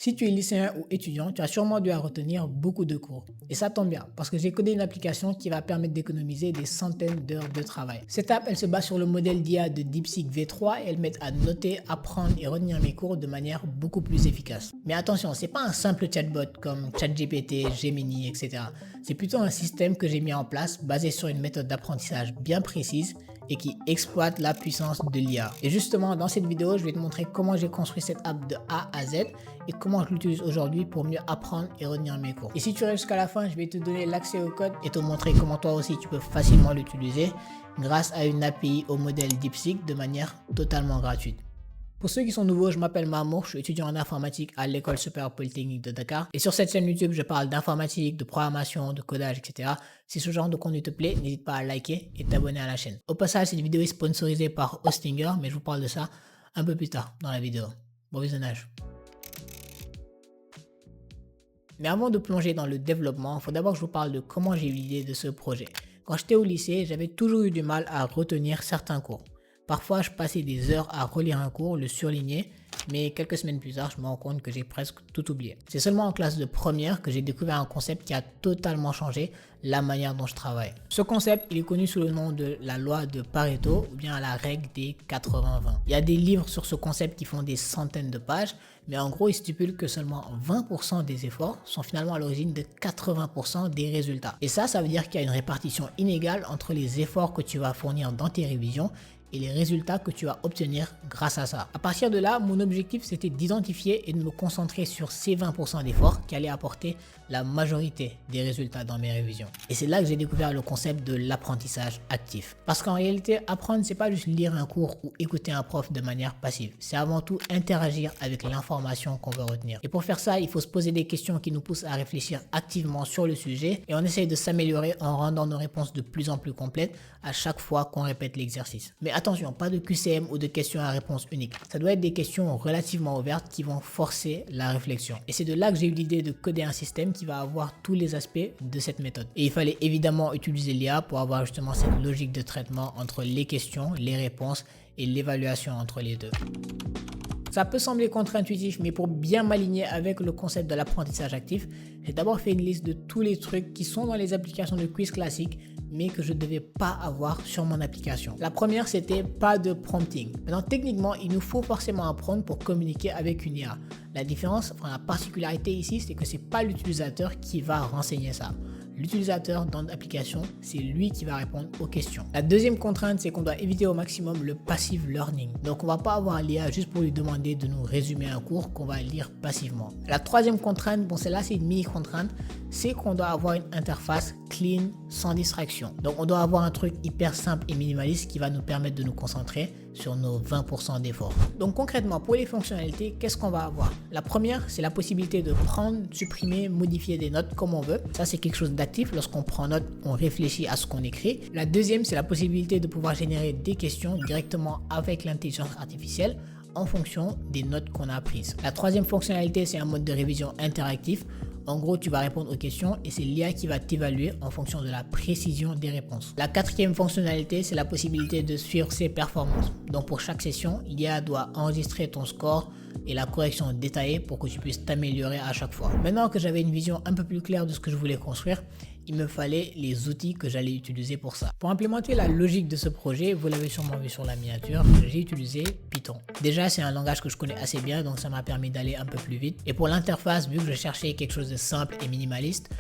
Si tu es lycéen ou étudiant, tu as sûrement dû retenir beaucoup de cours. Et ça tombe bien, parce que j'ai codé une application qui va permettre d'économiser des centaines d'heures de travail. Cette app, elle se base sur le modèle d'IA de DeepSeek V3 et elle m'aide à noter, apprendre et retenir mes cours de manière beaucoup plus efficace. Mais attention, c'est pas un simple chatbot comme ChatGPT, Gemini, etc. C'est plutôt un système que j'ai mis en place basé sur une méthode d'apprentissage bien précise et qui exploite la puissance de l'IA. Et justement, dans cette vidéo, je vais te montrer comment j'ai construit cette app de A à Z et comment je l'utilise aujourd'hui pour mieux apprendre et retenir mes cours. Et si tu restes jusqu'à la fin, je vais te donner l'accès au code et te montrer comment toi aussi tu peux facilement l'utiliser grâce à une API au modèle DeepSeek de manière totalement gratuite. Pour ceux qui sont nouveaux, je m'appelle Mamour, je suis étudiant en informatique à l'école supérieure polytechnique de Dakar. Et sur cette chaîne YouTube, je parle d'informatique, de programmation, de codage, etc. Si ce genre de contenu te plaît, n'hésite pas à liker et t'abonner à la chaîne. Au passage, cette vidéo est sponsorisée par Hostinger, mais je vous parle de ça un peu plus tard dans la vidéo. Bon visionnage. Mais avant de plonger dans le développement, il faut d'abord que je vous parle de comment j'ai eu l'idée de ce projet. Quand j'étais au lycée, j'avais toujours eu du mal à retenir certains cours. Parfois, je passais des heures à relire un cours, le surligner, mais quelques semaines plus tard, je me rends compte que j'ai presque tout oublié. C'est seulement en classe de première que j'ai découvert un concept qui a totalement changé la manière dont je travaille. Ce concept, il est connu sous le nom de la loi de Pareto ou bien la règle des 80-20. Il y a des livres sur ce concept qui font des centaines de pages, mais en gros, il stipule que seulement 20% des efforts sont finalement à l'origine de 80% des résultats. Et ça veut dire qu'il y a une répartition inégale entre les efforts que tu vas fournir dans tes révisions et les résultats que tu vas obtenir grâce à ça. À partir de là, mon objectif c'était d'identifier et de me concentrer sur ces 20% d'efforts qui allaient apporter la majorité des résultats dans mes révisions. Et c'est là que j'ai découvert le concept de l'apprentissage actif. Parce qu'en réalité, apprendre, c'est pas juste lire un cours ou écouter un prof de manière passive. C'est avant tout interagir avec l'information qu'on veut retenir. Et pour faire ça, il faut se poser des questions qui nous poussent à réfléchir activement sur le sujet et on essaye de s'améliorer en rendant nos réponses de plus en plus complètes à chaque fois qu'on répète l'exercice. Mais attention, pas de QCM ou de questions à réponse unique. Ça doit être des questions relativement ouvertes qui vont forcer la réflexion. Et c'est de là que j'ai eu l'idée de coder un système qui va avoir tous les aspects de cette méthode. Et il fallait évidemment utiliser l'IA pour avoir justement cette logique de traitement entre les questions, les réponses et l'évaluation entre les deux. Ça peut sembler contre-intuitif, mais pour bien m'aligner avec le concept de l'apprentissage actif, j'ai d'abord fait une liste de tous les trucs qui sont dans les applications de quiz classiques, mais que je ne devais pas avoir sur mon application. La première, c'était pas de prompting. Maintenant, techniquement, il nous faut forcément apprendre pour communiquer avec une IA. La différence, la particularité ici, c'est que c'est pas l'utilisateur qui va renseigner ça. L'utilisateur dans l'application, c'est lui qui va répondre aux questions. La deuxième contrainte, c'est qu'on doit éviter au maximum le passive learning. Donc, on va pas avoir l'IA juste pour lui demander de nous résumer un cours qu'on va lire passivement. La troisième contrainte, bon, celle-là, c'est une mini-contrainte, c'est qu'on doit avoir une interface clean, sans distraction. Donc, on doit avoir un truc hyper simple et minimaliste qui va nous permettre de nous concentrer sur nos 20% d'efforts. Donc concrètement, pour les fonctionnalités, qu'est-ce qu'on va avoir? La première, c'est la possibilité de prendre, supprimer, modifier des notes comme on veut. Ça, c'est quelque chose d'actif. Lorsqu'on prend note, on réfléchit à ce qu'on écrit. La deuxième, c'est la possibilité de pouvoir générer des questions directement avec l'intelligence artificielle en fonction des notes qu'on a prises. La troisième fonctionnalité, c'est un mode de révision interactif. En gros, tu vas répondre aux questions et c'est l'IA qui va t'évaluer en fonction de la précision des réponses. La quatrième fonctionnalité, c'est la possibilité de suivre ses performances. Donc pour chaque session, l'IA doit enregistrer ton score et la correction détaillée pour que tu puisses t'améliorer à chaque fois. Maintenant que j'avais une vision un peu plus claire de ce que je voulais construire, il me fallait les outils que j'allais utiliser pour ça. Pour implémenter la logique de ce projet, vous l'avez sûrement vu sur la miniature, j'ai utilisé Python. Déjà, c'est un langage que je connais assez bien, donc ça m'a permis d'aller un peu plus vite. Et pour l'interface, vu que je cherchais quelque chose de simple et minimaliste,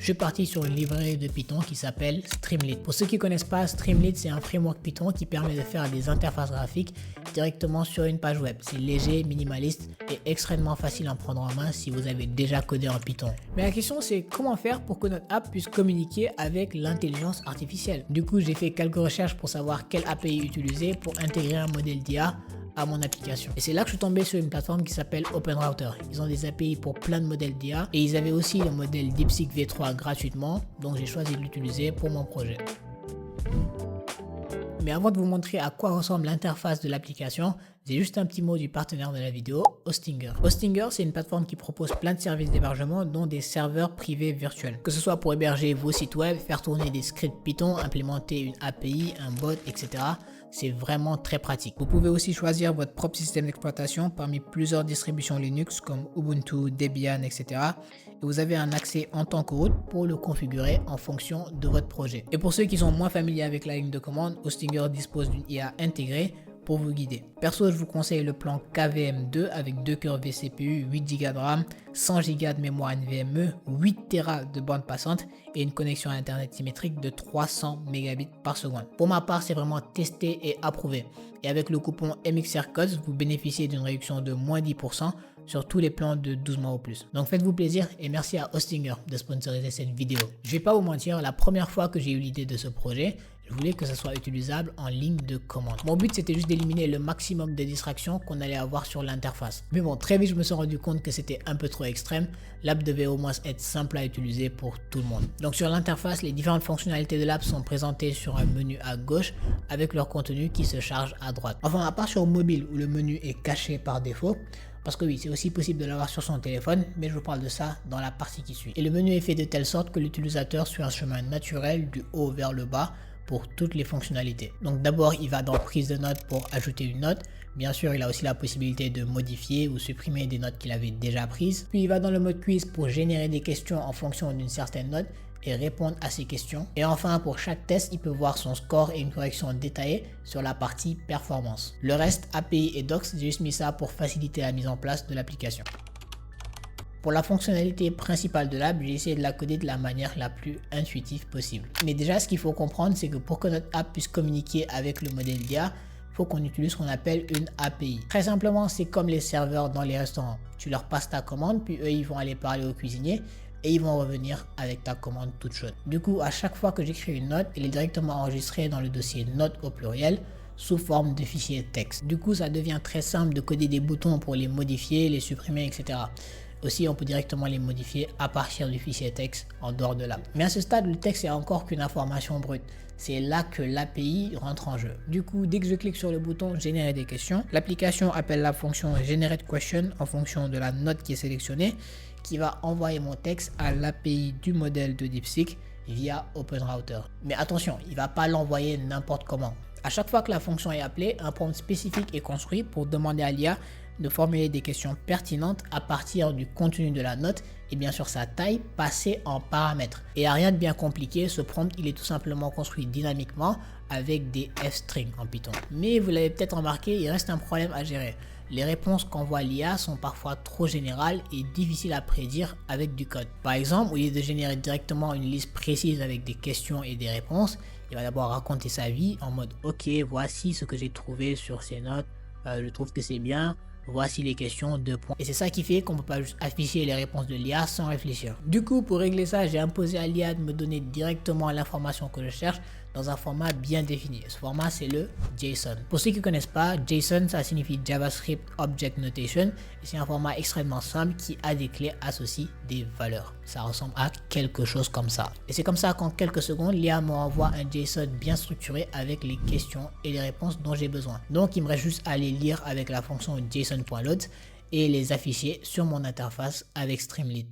je suis parti sur une librairie de Python qui s'appelle Streamlit. Pour ceux qui ne connaissent pas, Streamlit, c'est un framework Python qui permet de faire des interfaces graphiques directement sur une page web. C'est léger, minimaliste et extrêmement facile à prendre en main si vous avez déjà codé en Python. Mais la question, c'est comment faire pour que notre app puisse communiquer avec l'intelligence artificielle. Du coup, j'ai fait quelques recherches pour savoir quelle API utiliser pour intégrer un modèle d'IA à mon application. Et c'est là que je suis tombé sur une plateforme qui s'appelle OpenRouter. Ils ont des API pour plein de modèles d'IA et ils avaient aussi le modèle DeepSeek V3 gratuitement, donc j'ai choisi de l'utiliser pour mon projet. Mais avant de vous montrer à quoi ressemble l'interface de l'application, j'ai juste un petit mot du partenaire de la vidéo, Hostinger. Hostinger, c'est une plateforme qui propose plein de services d'hébergement, dont des serveurs privés virtuels. Que ce soit pour héberger vos sites web, faire tourner des scripts Python, implémenter une API, un bot, etc. c'est vraiment très pratique. Vous pouvez aussi choisir votre propre système d'exploitation parmi plusieurs distributions Linux comme Ubuntu, Debian, etc. Et vous avez un accès en temps que root pour le configurer en fonction de votre projet. Et pour ceux qui sont moins familiers avec la ligne de commande, Hostinger dispose d'une IA intégrée pour vous guider. Perso, je vous conseille le plan KVM2 avec 2 cœurs vCPU, 8 Go de RAM, 100 Go de mémoire NVMe, 8 Tera de bande passante et une connexion à internet symétrique de 300 Mbps par seconde. Pour ma part, c'est vraiment testé et approuvé. Et avec le coupon MXRCodes, vous bénéficiez d'une réduction de moins 10% sur tous les plans de 12 mois ou plus. Donc faites-vous plaisir et merci à Hostinger de sponsoriser cette vidéo. Je vais pas vous mentir, la première fois que j'ai eu l'idée de ce projet, je voulais que ça soit utilisable en ligne de commande. Mon but, c'était juste d'éliminer le maximum de distractions qu'on allait avoir sur l'interface. Mais bon, très vite, je me suis rendu compte que c'était un peu trop extrême. L'app devait au moins être simple à utiliser pour tout le monde. Donc sur l'interface, les différentes fonctionnalités de l'app sont présentées sur un menu à gauche avec leur contenu qui se charge à droite. Enfin, à part sur mobile où le menu est caché par défaut, parce que oui, c'est aussi possible de l'avoir sur son téléphone, mais je vous parle de ça dans la partie qui suit. Et le menu est fait de telle sorte que l'utilisateur suit un chemin naturel du haut vers le bas pour toutes les fonctionnalités. Donc d'abord, il va dans prise de notes pour ajouter une note. Bien sûr, il a aussi la possibilité de modifier ou supprimer des notes qu'il avait déjà prises. Puis il va dans le mode quiz pour générer des questions en fonction d'une certaine note et répondre à ces questions. Et enfin, pour chaque test, il peut voir son score et une correction détaillée sur la partie performance. Le reste, API et Docs, j'ai juste mis ça pour faciliter la mise en place de l'application. Pour la fonctionnalité principale de l'app, j'ai essayé de la coder de la manière la plus intuitive possible. Mais déjà, ce qu'il faut comprendre, c'est que pour que notre app puisse communiquer avec le modèle d'IA, il faut qu'on utilise ce qu'on appelle une API. Très simplement, c'est comme les serveurs dans les restaurants. Tu leur passes ta commande, puis eux, ils vont aller parler au cuisinier et ils vont revenir avec ta commande toute chaude. Du coup, à chaque fois que j'écris une note, elle est directement enregistrée dans le dossier notes au pluriel sous forme de fichier texte. Du coup, ça devient très simple de coder des boutons pour les modifier, les supprimer, etc. Aussi, on peut directement les modifier à partir du fichier texte en dehors de l'app. Mais à ce stade, le texte est encore qu'une information brute. C'est là que l'API rentre en jeu. Du coup, dès que je clique sur le bouton générer des questions, l'application appelle la fonction generate question en fonction de la note qui est sélectionnée, qui va envoyer mon texte à l'API du modèle de DeepSeek via OpenRouter. Mais attention, il ne va pas l'envoyer n'importe comment. À chaque fois que la fonction est appelée, un prompt spécifique est construit pour demander à l'IA de formuler des questions pertinentes à partir du contenu de la note et bien sûr sa taille passée en paramètres. Et à rien de bien compliqué, ce prompt il est tout simplement construit dynamiquement avec des f-strings en Python. Mais vous l'avez peut-être remarqué, il reste un problème à gérer. Les réponses qu'envoie l'IA sont parfois trop générales et difficiles à prédire avec du code. Par exemple, au lieu de générer directement une liste précise avec des questions et des réponses, il va d'abord raconter sa vie en mode « Ok, voici ce que j'ai trouvé sur ces notes, je trouve que c'est bien. » Voici les questions, 2 points. Et c'est ça qui fait qu'on ne peut pas juste afficher les réponses de l'IA sans réfléchir. Du coup, pour régler ça, j'ai imposé à l'IA de me donner directement l'information que je cherche dans un format bien défini. Ce format, c'est le JSON. Pour ceux qui ne connaissent pas, JSON, ça signifie JavaScript Object Notation. Et c'est un format extrêmement simple qui a des clés associées des valeurs. Ça ressemble à quelque chose comme ça. Et c'est comme ça qu'en quelques secondes, l'IA m'envoie un JSON bien structuré avec les questions et les réponses dont j'ai besoin. Donc, il me reste juste à les lire avec la fonction JSON.load et les afficher sur mon interface avec Streamlit.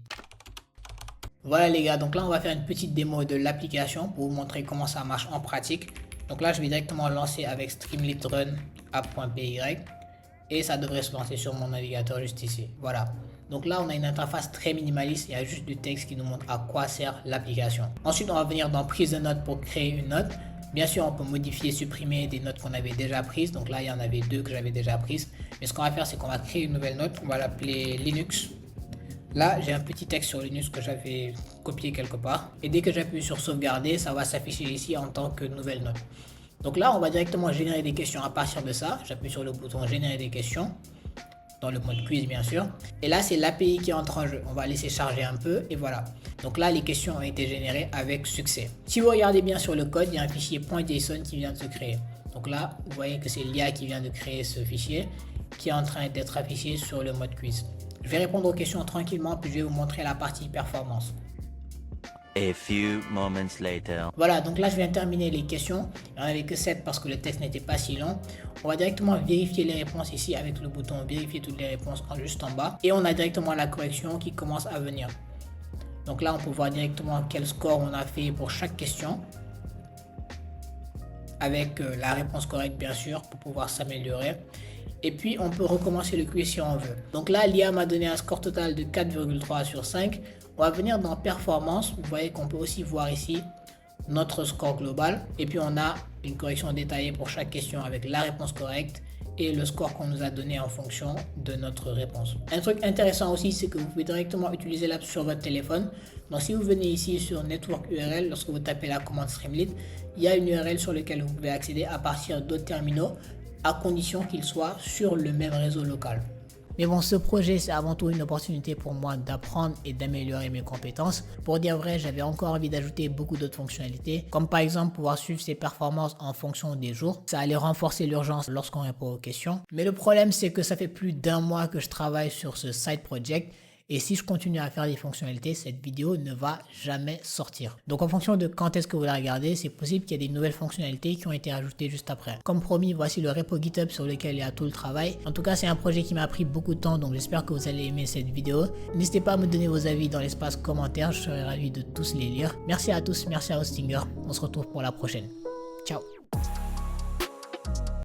Voilà les gars, donc là on va faire une petite démo de l'application pour vous montrer comment ça marche en pratique. Donc là je vais directement lancer avec Streamlit Run app.py et ça devrait se lancer sur mon navigateur juste ici. Voilà, donc là on a une interface très minimaliste, il y a juste du texte qui nous montre à quoi sert l'application. Ensuite on va venir dans prise de notes pour créer une note. Bien sûr on peut modifier, supprimer des notes qu'on avait déjà prises, donc là il y en avait 2 que j'avais déjà prises. Mais ce qu'on va faire c'est qu'on va créer une nouvelle note, on va l'appeler Linux. Là, j'ai un petit texte sur Linux que j'avais copié quelque part. Et dès que j'appuie sur sauvegarder, ça va s'afficher ici en tant que nouvelle note. Donc là, on va directement générer des questions à partir de ça. J'appuie sur le bouton générer des questions. Dans le mode quiz, bien sûr. Et là, c'est l'API qui entre en jeu. On va laisser charger un peu et voilà. Donc là, les questions ont été générées avec succès. Si vous regardez bien sur le code, il y a un fichier .json qui vient de se créer. Donc là, vous voyez que c'est l'IA qui vient de créer ce fichier qui est en train d'être affiché sur le mode quiz. Je vais répondre aux questions tranquillement, puis je vais vous montrer la partie performance. A few moments later. Voilà, donc là je viens de terminer les questions. Il n'y en avait que 7 parce que le texte n'était pas si long. On va directement vérifier les réponses ici avec le bouton vérifier toutes les réponses juste en bas. Et on a directement la correction qui commence à venir. Donc là on peut voir directement quel score on a fait pour chaque question. avec la réponse correcte bien sûr pour pouvoir s'améliorer. Et puis on peut recommencer le quiz si on veut. Donc là l'IA m'a donné un score total de 4,3 sur 5. On va venir dans performance. Vous voyez qu'on peut aussi voir ici notre score global. Et puis on a une correction détaillée pour chaque question avec la réponse correcte et le score qu'on nous a donné en fonction de notre réponse. Un truc intéressant aussi, c'est que vous pouvez directement utiliser l'app sur votre téléphone. Donc si vous venez ici sur Network URL, lorsque vous tapez la commande Streamlit, il y a une URL sur laquelle vous pouvez accéder à partir d'autres terminaux, à condition qu'ils soient sur le même réseau local. Mais bon, ce projet, c'est avant tout une opportunité pour moi d'apprendre et d'améliorer mes compétences. Pour dire vrai, j'avais encore envie d'ajouter beaucoup d'autres fonctionnalités, comme par exemple pouvoir suivre ses performances en fonction des jours. Ça allait renforcer l'urgence lorsqu'on répond aux questions. Mais le problème, c'est que ça fait plus d'1 mois que je travaille sur ce side project. Et si je continue à faire des fonctionnalités, cette vidéo ne va jamais sortir. Donc en fonction de quand est-ce que vous la regardez, c'est possible qu'il y ait des nouvelles fonctionnalités qui ont été ajoutées juste après. Comme promis, voici le repo GitHub sur lequel il y a tout le travail. En tout cas, c'est un projet qui m'a pris beaucoup de temps, donc j'espère que vous allez aimer cette vidéo. N'hésitez pas à me donner vos avis dans l'espace commentaire, je serai ravi de tous les lire. Merci à tous, merci à Hostinger. On se retrouve pour la prochaine. Ciao.